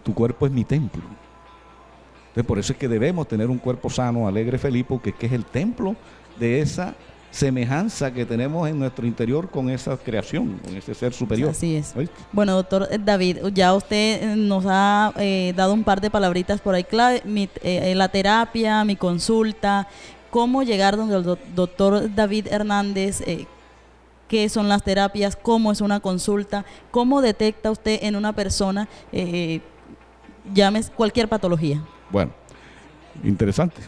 tu cuerpo es mi templo. Entonces, por eso es que debemos tener un cuerpo sano, alegre, feliz, porque es que es el templo de esa semejanza que tenemos en nuestro interior con esa creación, con ese ser superior. Así es. ¿Oíste? Bueno, doctor David, ya usted nos ha dado un par de palabritas por ahí clave, la terapia, mi consulta, cómo llegar donde el doctor David Hernández, qué son las terapias, cómo es una consulta, cómo detecta usted en una persona, llames cualquier patología. Bueno, interesante.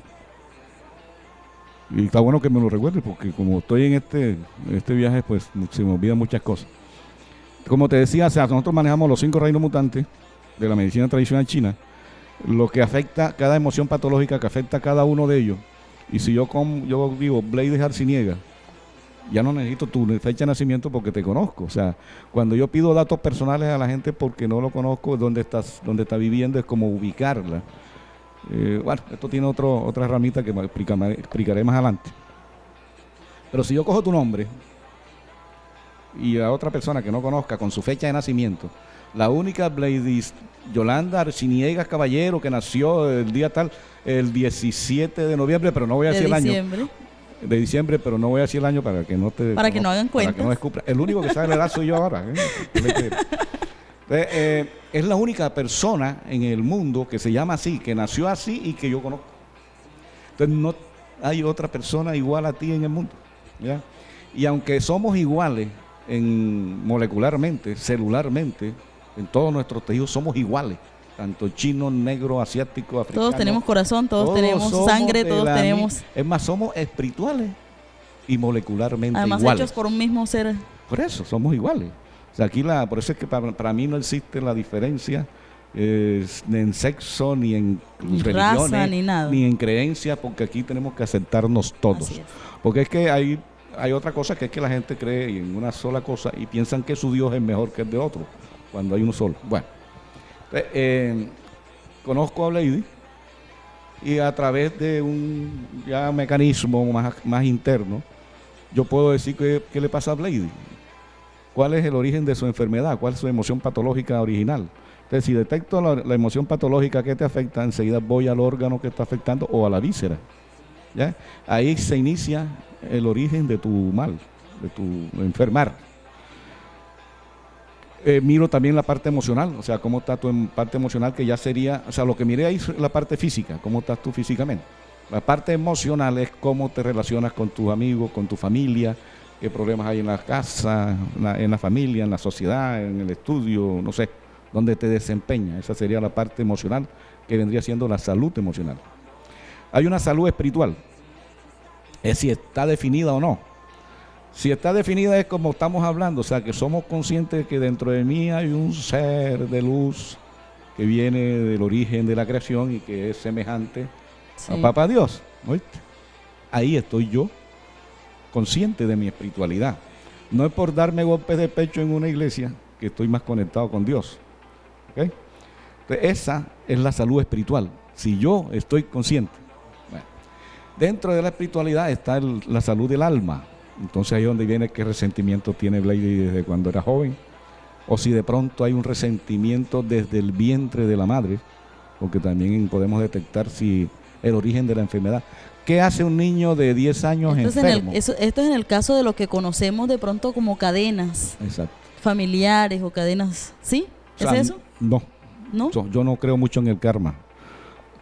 Y está bueno que me lo recuerdes, porque como estoy en este viaje, pues se me olvidan muchas cosas. Como te decía, o sea, nosotros manejamos los 5 reinos mutantes de la medicina tradicional china, lo que afecta cada emoción patológica que afecta a cada uno de ellos. Y si yo digo Blade Arciniega, ya no necesito tu fecha de nacimiento porque te conozco. O sea, cuando yo pido datos personales a la gente porque no lo conozco, dónde está viviendo, es como ubicarla. Bueno, esto tiene otra ramita que explicaré más adelante. Pero si yo cojo tu nombre y a otra persona que no conozca con su fecha de nacimiento, la única Blade Yolanda Arciniegas Caballero, que nació el día tal, el 17 de noviembre, pero no voy a decir el año. De diciembre, pero no voy a decir el año para que no te... Para que no hagan cuenta. Para que no descubra. El único que sabe la edad soy yo ahora. Entonces, es la única persona en el mundo que se llama así, que nació así y que yo conozco. Entonces no hay otra persona igual a ti en el mundo, ¿ya? Y aunque somos iguales molecularmente, celularmente, en todos nuestros tejidos somos iguales, tanto chino, negro, asiático, africano. Todos tenemos corazón, todos tenemos sangre, todos tenemos... Es más, somos espirituales y molecularmente además iguales. Hechos por un mismo ser. Por eso, somos iguales. O sea, aquí por eso es que para mí no existe la diferencia ni en sexo, ni en religiones, raza, ni nada, ni en creencias, porque aquí tenemos que aceptarnos todos. Porque es que hay otra cosa, que es que la gente cree en una sola cosa y piensan que su Dios es mejor que el de otro, cuando hay uno solo. Bueno, conozco a Lady y a través de un mecanismo más interno, yo puedo decir qué le pasa a Lady. ¿Cuál es el origen de su enfermedad? ¿Cuál es su emoción patológica original? Entonces, si detecto la emoción patológica que te afecta, enseguida voy al órgano que está afectando o a la víscera, ¿ya? Ahí se inicia el origen de tu mal, de tu enfermar. Miro también la parte emocional, o sea, cómo está tu parte emocional, que ya sería, o sea, lo que miré ahí es la parte física, cómo estás tú físicamente. La parte emocional es cómo te relacionas con tus amigos, con tu familia, qué problemas hay en la casa, en la familia, en la sociedad, en el estudio, no sé, dónde te desempeñas. Esa sería la parte emocional, que vendría siendo la salud emocional. Hay una salud espiritual, es si está definida o no. Si está definida es como estamos hablando, o sea, que somos conscientes de que dentro de mí hay un ser de luz que viene del origen de la creación y que es semejante a Papá Dios, ¿oíste? Ahí estoy yo, consciente de mi espiritualidad. No es por darme golpes de pecho en una iglesia que estoy más conectado con Dios, ¿okay? Entonces, esa es la salud espiritual, si yo estoy consciente. Bueno, dentro de la espiritualidad está la salud del alma. Entonces ahí es donde viene qué resentimiento tiene Blady desde cuando era joven, o si de pronto hay un resentimiento desde el vientre de la madre, porque también podemos detectar si el origen de la enfermedad. ¿Qué hace un niño de 10 años enfermo? Esto es en el caso de lo que conocemos de pronto como cadenas. Exacto. Familiares o cadenas, ¿sí? ¿Es eso? No. ¿No? Yo no creo mucho en el karma,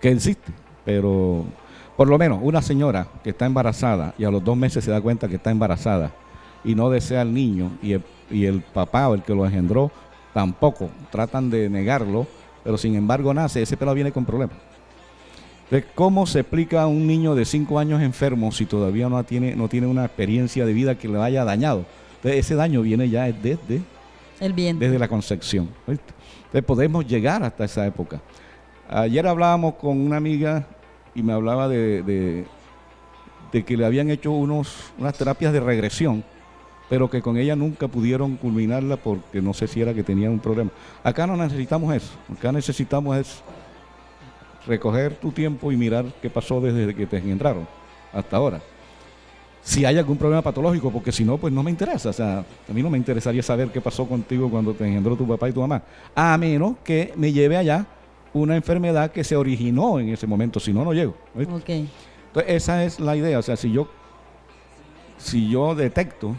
que existe, pero por lo menos una señora que está embarazada y a los 2 meses se da cuenta que está embarazada y no desea al niño, y el papá o el que lo engendró tampoco, tratan de negarlo, pero sin embargo nace, ese pelado viene con problemas. Entonces, ¿cómo se explica a un niño de 5 años enfermo si todavía no tiene una experiencia de vida que le haya dañado? Entonces, ese daño viene ya desde el vientre, desde la concepción, ¿viste? Entonces podemos llegar hasta esa época. Ayer hablábamos con una amiga y me hablaba de que le habían hecho unas terapias de regresión, pero que con ella nunca pudieron culminarla porque no sé si era que tenían un problema. Acá no necesitamos eso, acá necesitamos es recoger tu tiempo y mirar qué pasó desde que te engendraron hasta ahora. si hay algún problema patológico, porque si no, pues no me interesa. O sea, a mí no me interesaría saber qué pasó contigo cuando te engendró tu papá y tu mamá, a menos que me lleve allá una enfermedad que se originó en ese momento, si no, no llego. ¿Oíste? Ok. Entonces, esa es la idea. O sea, si yo detecto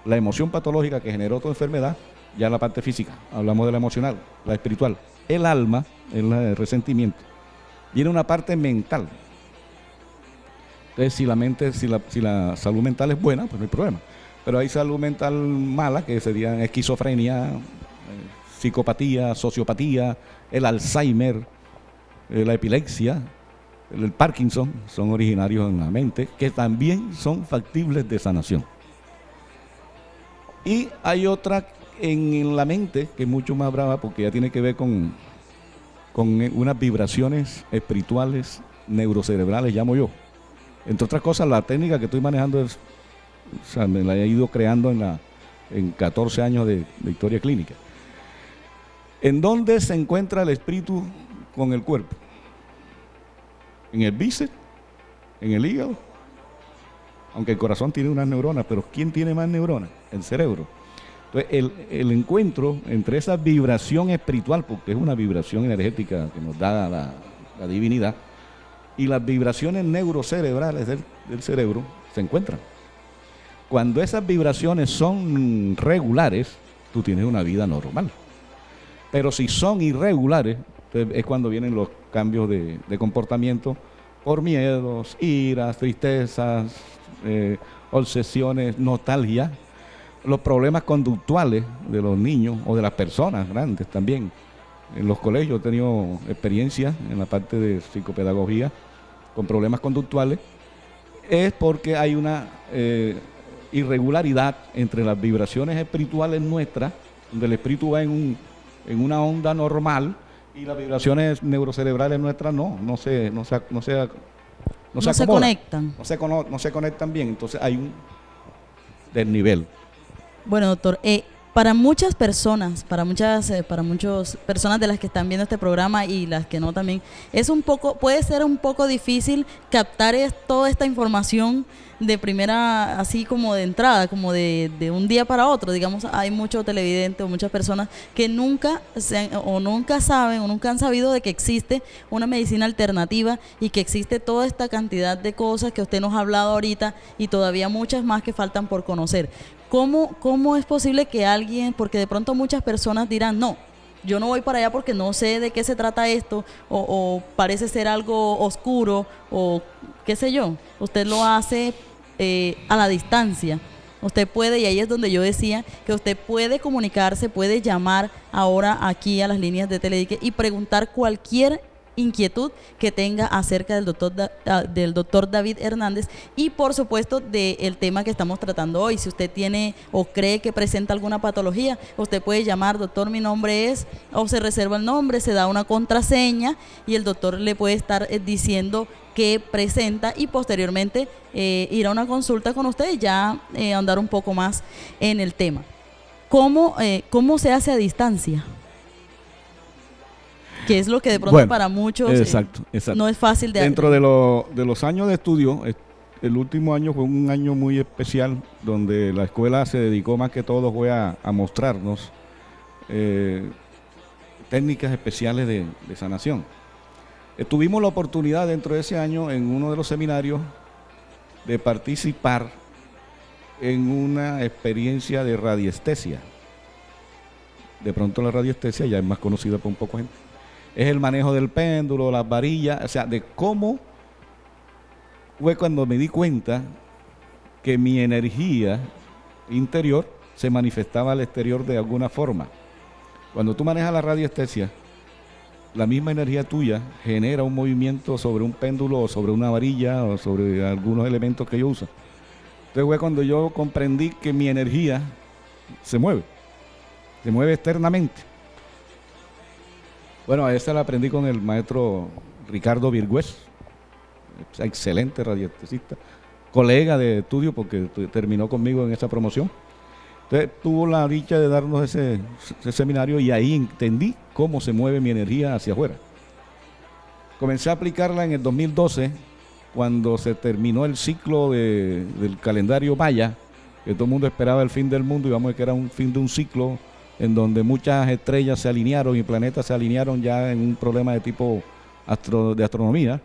la emoción patológica que generó tu enfermedad, ya la parte física, hablamos de la emocional, la espiritual, el alma, el resentimiento, viene una parte mental. Entonces, si la salud mental es buena, pues no hay problema. Pero hay salud mental mala, que serían esquizofrenia, psicopatía, sociopatía, el Alzheimer, la epilepsia, el Parkinson, son originarios en la mente, que también son factibles de sanación. Y hay otra en la mente, que es mucho más brava, porque ya tiene que ver con unas vibraciones espirituales, neurocerebrales, llamo yo. Entre otras cosas, la técnica que estoy manejando me la he ido creando en 14 años de historia clínica. ¿En dónde se encuentra el espíritu con el cuerpo? ¿En el bíceps? ¿En el hígado? Aunque el corazón tiene unas neuronas, pero ¿quién tiene más neuronas? El cerebro. Entonces, el encuentro entre esa vibración espiritual, porque es una vibración energética que nos da la divinidad, y las vibraciones neurocerebrales del cerebro se encuentran. Cuando esas vibraciones son regulares, tú tienes una vida normal. Pero si son irregulares, es cuando vienen los cambios de comportamiento por miedos, iras, tristezas, obsesiones, nostalgia, los problemas conductuales de los niños o de las personas grandes también. En los colegios he tenido experiencia en la parte de psicopedagogía con problemas conductuales, es porque hay una irregularidad entre las vibraciones espirituales nuestras, donde el espíritu va en una onda normal, y las vibraciones neurocerebrales nuestras no se conectan. No se conectan bien, entonces hay un desnivel. Bueno, doctor, para muchas personas, para muchas personas de las que están viendo este programa y las que no también, puede ser un poco difícil captar toda esta información de primera, así como de entrada, como de un día para otro. Digamos, hay muchos televidentes o muchas personas que nunca saben o nunca han sabido de que existe una medicina alternativa y que existe toda esta cantidad de cosas que usted nos ha hablado ahorita y todavía muchas más que faltan por conocer. ¿Cómo es posible que alguien, porque de pronto muchas personas dirán, no, yo no voy para allá porque no sé de qué se trata esto, o parece ser algo oscuro, o qué sé yo, usted lo hace a la distancia? Usted puede, y ahí es donde yo decía que usted puede comunicarse, puede llamar ahora aquí a las líneas de Teledique y preguntar cualquier inquietud que tenga acerca del doctor David Hernández y por supuesto del tema que estamos tratando hoy. Si usted tiene o cree que presenta alguna patología, usted puede llamar, doctor, mi nombre es, o se reserva el nombre, se da una contraseña y el doctor le puede estar diciendo qué presenta y posteriormente ir a una consulta con usted y ya andar un poco más en el tema. ¿Cómo se hace a distancia? Que es lo que de pronto para muchos exacto. No es fácil de Dentro de los años de estudio, el último año fue un año muy especial, donde la escuela se dedicó más que todo fue a mostrarnos técnicas especiales de sanación. Tuvimos la oportunidad dentro de ese año, en uno de los seminarios, de participar en una experiencia de radiestesia. De pronto la radiestesia ya es más conocida por un poco gente. Es el manejo del péndulo, las varillas, o sea, de cómo fue cuando me di cuenta que mi energía interior se manifestaba al exterior de alguna forma. Cuando tú manejas la radiestesia, la misma energía tuya genera un movimiento sobre un péndulo o sobre una varilla o sobre algunos elementos que yo uso. Entonces fue cuando yo comprendí que mi energía se mueve externamente. Bueno, a esa la aprendí con el maestro Ricardo Virgüez, excelente radiestesista, colega de estudio porque terminó conmigo en esa promoción. Entonces tuvo la dicha de darnos ese seminario y ahí entendí cómo se mueve mi energía hacia afuera. Comencé a aplicarla en el 2012 cuando se terminó el ciclo del calendario maya, que todo el mundo esperaba el fin del mundo y vamos a ver que era un fin de un ciclo en donde muchas estrellas se alinearon y planetas se alinearon ya en un problema de tipo de astronomía.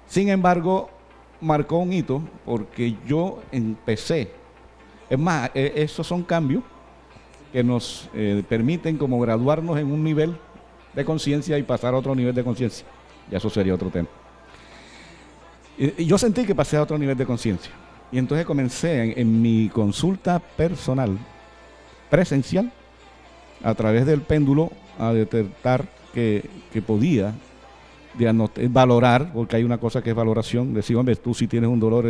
Sin embargo, marcó un hito porque yo empecé, es más, esos son cambios que nos permiten como graduarnos en un nivel de conciencia y pasar a otro nivel de conciencia. Ya eso sería otro tema. Y yo sentí que pasé a otro nivel de conciencia. Y entonces comencé en mi consulta personal, presencial, a través del péndulo, a detectar que podía valorar, porque hay una cosa que es valoración, decir, hombre, tú si tienes un dolor,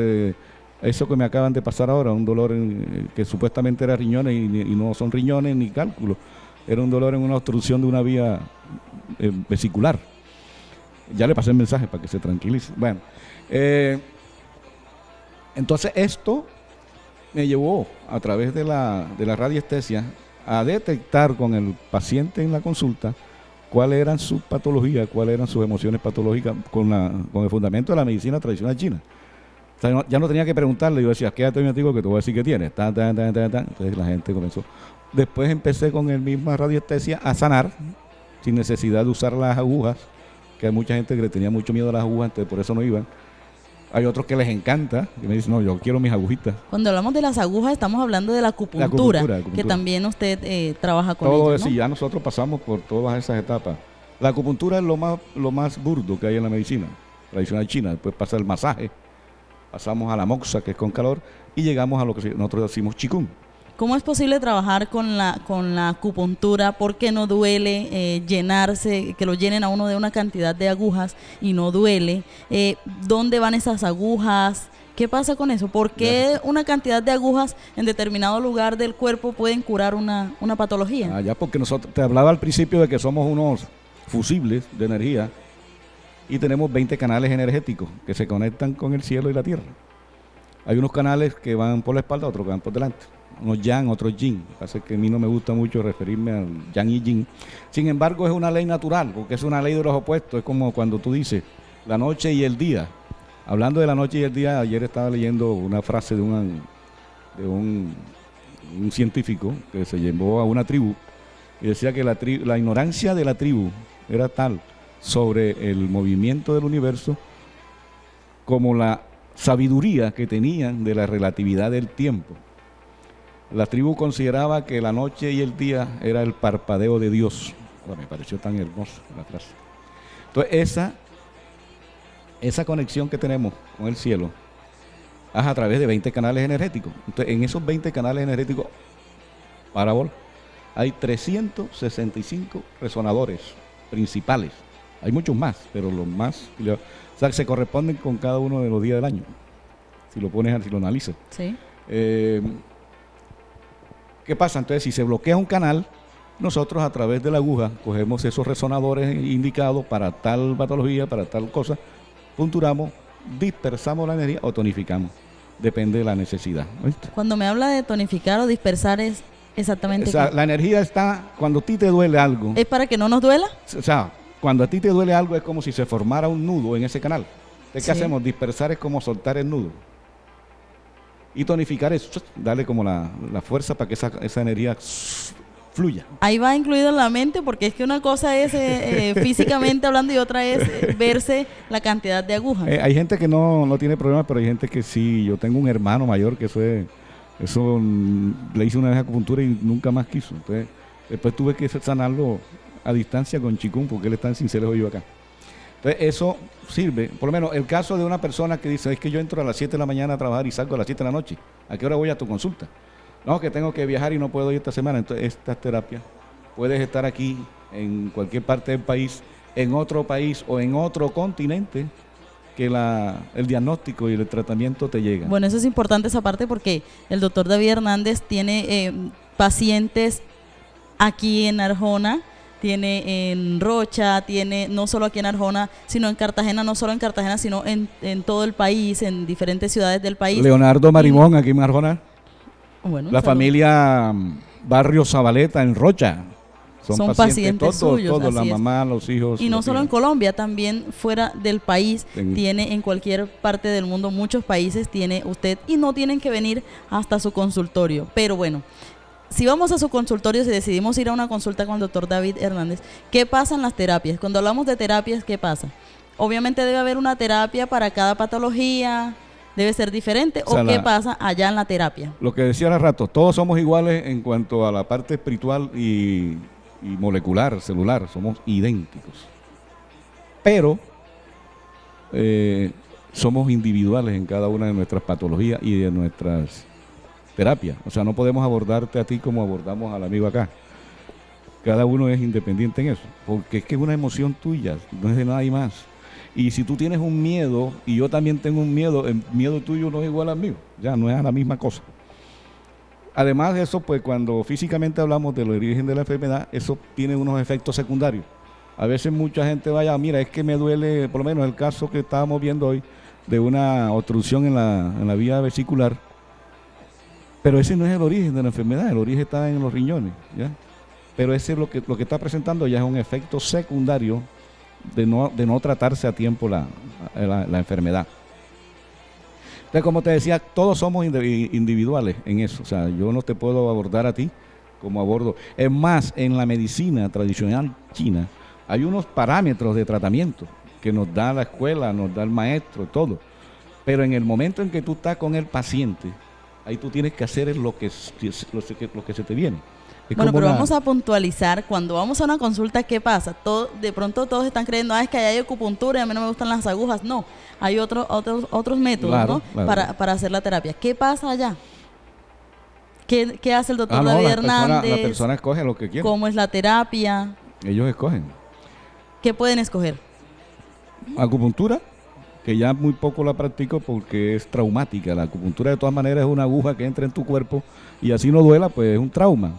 eso que me acaban de pasar ahora, un dolor que supuestamente era riñones y no son riñones ni cálculo, era un dolor en una obstrucción de una vía vesicular. Ya le pasé el mensaje para que se tranquilice. Bueno, entonces esto me llevó a través de la radiestesia a detectar con el paciente en la consulta cuáles eran sus patologías, cuáles eran sus emociones patológicas con el fundamento de la medicina tradicional china. O sea, ya no tenía que preguntarle, yo decía, quédate mi amigo que te voy a decir qué tienes. Entonces la gente comenzó. Después empecé con el misma radiestesia a sanar, sin necesidad de usar las agujas, que hay mucha gente que le tenía mucho miedo a las agujas, entonces por eso no iban. Hay otros que les encanta, que me dicen, no, yo quiero mis agujitas. Cuando hablamos de las agujas, estamos hablando de la acupuntura, que también usted trabaja con todo ella, eso, ¿no? ya nosotros pasamos por todas esas etapas. La acupuntura es lo más burdo que hay en la medicina tradicional china. Después pasa el masaje, pasamos a la moxa, que es con calor, y llegamos a lo que nosotros decimos qigong. ¿Cómo es posible trabajar con la acupuntura? ¿Por qué no duele llenarse, que lo llenen a uno de una cantidad de agujas y no duele? ¿Dónde van esas agujas? ¿Qué pasa con eso? ¿Por qué una cantidad de agujas en determinado lugar del cuerpo pueden curar una patología? Ya porque nosotros, te hablaba al principio de que somos unos fusibles de energía y tenemos 20 canales energéticos que se conectan con el cielo y la tierra. Hay unos canales que van por la espalda, otros que van por delante. Unos yang, otros yin. Así que a mí no me gusta mucho referirme al yang y yin. Sin embargo, es una ley natural, porque es una ley de los opuestos. Es como cuando tú dices la noche y el día. Hablando de la noche y el día, ayer estaba leyendo una frase de un científico que se llevó a una tribu y decía que la ignorancia de la tribu era tal sobre el movimiento del universo como la sabiduría que tenían de la relatividad del tiempo. La tribu consideraba que la noche y el día era el parpadeo de Dios. Me pareció tan hermosa la frase. Entonces, esa conexión que tenemos con el cielo es a través de 20 canales energéticos. Entonces, en esos 20 canales energéticos, parábola, hay 365 resonadores principales. Hay muchos más, pero los más, o sea, se corresponden con cada uno de los días del año. Si lo analizas. Sí. ¿Qué pasa? Entonces, si se bloquea un canal, nosotros a través de la aguja cogemos esos resonadores indicados para tal patología, para tal cosa, punturamos, dispersamos la energía o tonificamos. Depende de la necesidad. ¿Viste? Cuando me habla de tonificar o dispersar es exactamente... La energía está, cuando a ti te duele algo... ¿Es para que no nos duela? O sea, cuando a ti te duele algo es como si se formara un nudo en ese canal. Entonces, ¿qué hacemos? Dispersar es como soltar el nudo. Y tonificar es darle como la fuerza para que esa energía fluya. Ahí va incluido la mente, porque es que una cosa es físicamente hablando y otra es verse la cantidad de agujas. Hay gente que no tiene problemas, pero hay gente que sí. Yo tengo un hermano mayor que eso le hice una vez acupuntura y nunca más quiso. Entonces, después tuve que sanarlo a distancia con qigong, porque él está en Cincelejo y yo acá. Entonces, eso sirve. Por lo menos, el caso de una persona que dice, es que yo entro a las 7 de la mañana a trabajar y salgo a las 7 de la noche. ¿A qué hora voy a tu consulta? No, que tengo que viajar y no puedo ir esta semana. Entonces, esta terapia, puedes estar aquí, en cualquier parte del país, en otro país o en otro continente, que el diagnóstico y el tratamiento te llegan. Bueno, eso es importante esa parte, porque el doctor David Hernández tiene pacientes aquí en Arjona, tiene en Rocha, tiene no solo aquí en Arjona, sino en Cartagena, no solo en Cartagena, sino en todo el país, en diferentes ciudades del país. Leonardo Marimón, aquí en Arjona. Bueno, la familia Barrio Zabaleta en Rocha. son pacientes suyos. Todos, la así es. mamá, los hijos. Y no los solo en hijos. Colombia, también fuera del país, tiene en cualquier parte del mundo, muchos países tiene usted, y no tienen que venir hasta su consultorio. Pero bueno, si vamos a su consultorio, si decidimos ir a una consulta con el doctor David Hernández, ¿qué pasa en las terapias? Cuando hablamos de terapias, ¿qué pasa? Obviamente debe haber una terapia para cada patología, debe ser diferente, o sea, ¿qué pasa allá en la terapia? Lo que decía hace rato, todos somos iguales en cuanto a la parte espiritual y molecular, celular, somos idénticos. Pero somos individuales en cada una de nuestras patologías y de nuestras terapias. O sea, no podemos abordarte a ti como abordamos al amigo acá. Cada uno es independiente en eso, porque es que es una emoción tuya, no es de nadie más. Y si tú tienes un miedo, y yo también tengo un miedo, el miedo tuyo no es igual al mío, ya no es la misma cosa. Además de eso, pues cuando físicamente hablamos del origen de la enfermedad, eso tiene unos efectos secundarios. A veces mucha gente vaya, mira, es que me duele, por lo menos el caso que estábamos viendo hoy, de una obstrucción en la vía vesicular, pero ese no es el origen de la enfermedad, el origen está en los riñones, ¿ya? Pero ese es lo que está presentando ya es un efecto secundario de no tratarse a tiempo la enfermedad. Entonces, como te decía, todos somos individuales en eso. O sea, yo no te puedo abordar a ti como abordo. Es más, en la medicina tradicional china hay unos parámetros de tratamiento que nos da la escuela, nos da el maestro, todo. Pero en el momento en que tú estás con el paciente, ahí tú tienes que hacer lo que se te viene. Bueno, pero vamos a puntualizar, cuando vamos a una consulta, ¿qué pasa? De pronto todos están creyendo, es que allá hay acupuntura y a mí no me gustan las agujas. No, hay otros métodos, claro, ¿no? Claro. Para hacer la terapia. ¿Qué pasa allá? ¿Qué hace el doctor David Hernández? La persona escoge lo que quiere. ¿Cómo es la terapia? Ellos escogen. ¿Qué pueden escoger? Acupuntura, que ya muy poco la practico porque es traumática. La acupuntura de todas maneras es una aguja que entra en tu cuerpo y así no duela, pues es un trauma.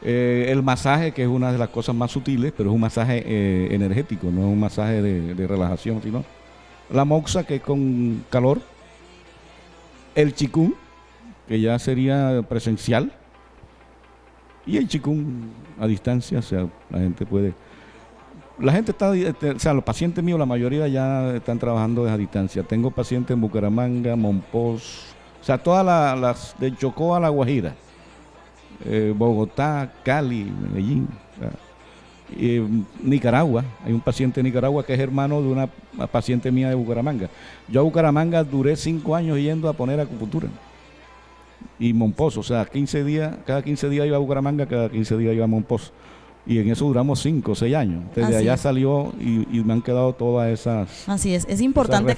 El masaje, que es una de las cosas más sutiles, pero es un masaje energético, no es un masaje de relajación, sino la moxa, que es con calor, el chikung, que ya sería presencial, y el chikung a distancia. O sea, la gente está, o sea, los pacientes míos, la mayoría ya están trabajando a distancia. Tengo pacientes en Bucaramanga, Monpós, o sea, todas las de Chocó a La Guajira. Bogotá, Cali, Medellín, Nicaragua. Hay un paciente de Nicaragua que es hermano de una paciente mía de Bucaramanga. Yo a Bucaramanga duré 5 años yendo a poner acupuntura. Y Monpós, o sea, cada 15 días iba a Bucaramanga, cada 15 días iba a Monpós. Y en eso duramos 5 o 6 años. Desde allá salió y me han quedado todas esas. Así es importante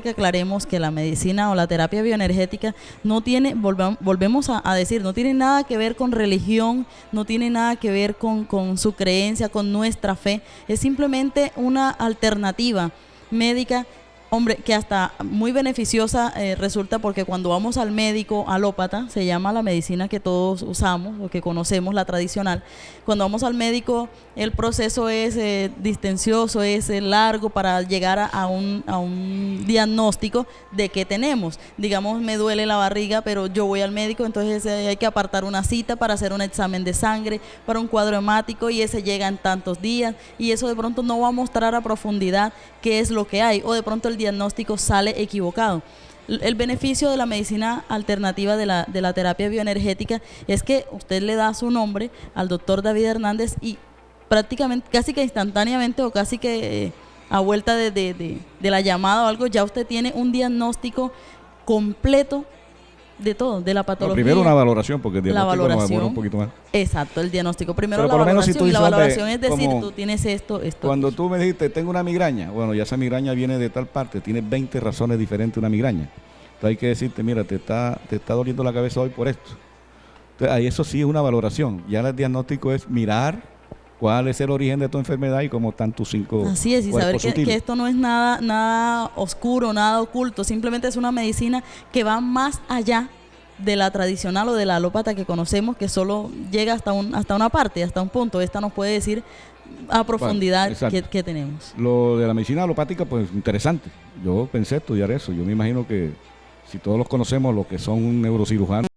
que aclaremos que la medicina o la terapia bioenergética no tiene, volvemos a decir, no tiene nada que ver con religión, no tiene nada que ver con su creencia, con nuestra fe. Es simplemente una alternativa médica, hombre, que hasta muy beneficiosa resulta, porque cuando vamos al médico alópata, se llama la medicina que todos usamos o que conocemos, la tradicional. Cuando vamos al médico, el proceso es distencioso, es largo para llegar a un diagnóstico de qué tenemos. Digamos, me duele la barriga, pero yo voy al médico, entonces hay que apartar una cita para hacer un examen de sangre, para un cuadro hemático, y ese llega en tantos días, y eso de pronto no va a mostrar a profundidad qué es lo que hay, o de pronto el diagnóstico sale equivocado. El beneficio de la medicina alternativa de la terapia bioenergética es que usted le da su nombre al doctor David Hernández y prácticamente, casi que instantáneamente o casi que a vuelta de la llamada o algo, ya usted tiene un diagnóstico completo de todo, de la patología. Primero una valoración, porque el diagnóstico nos demora un poquito más. Exacto, el diagnóstico. Primero la valoración, y la valoración es decir, tú tienes esto. Cuando tú me dijiste, tengo una migraña, bueno, ya esa migraña viene de tal parte, tienes 20 razones diferentes de una migraña. Entonces hay que decirte, mira, te está doliendo la cabeza hoy por esto. Entonces, ahí eso sí es una valoración. Ya el diagnóstico es mirar cuál es el origen de tu enfermedad y cómo están tus 5 Así es, y saber que esto no es nada oscuro, nada oculto, simplemente es una medicina que va más allá de la tradicional o de la alópata que conocemos, que solo llega hasta una parte, hasta un punto. Esta nos puede decir a profundidad qué tenemos. Lo de la medicina alopática, pues interesante. Yo pensé estudiar eso. Yo me imagino que si todos los conocemos, los que son neurocirujanos,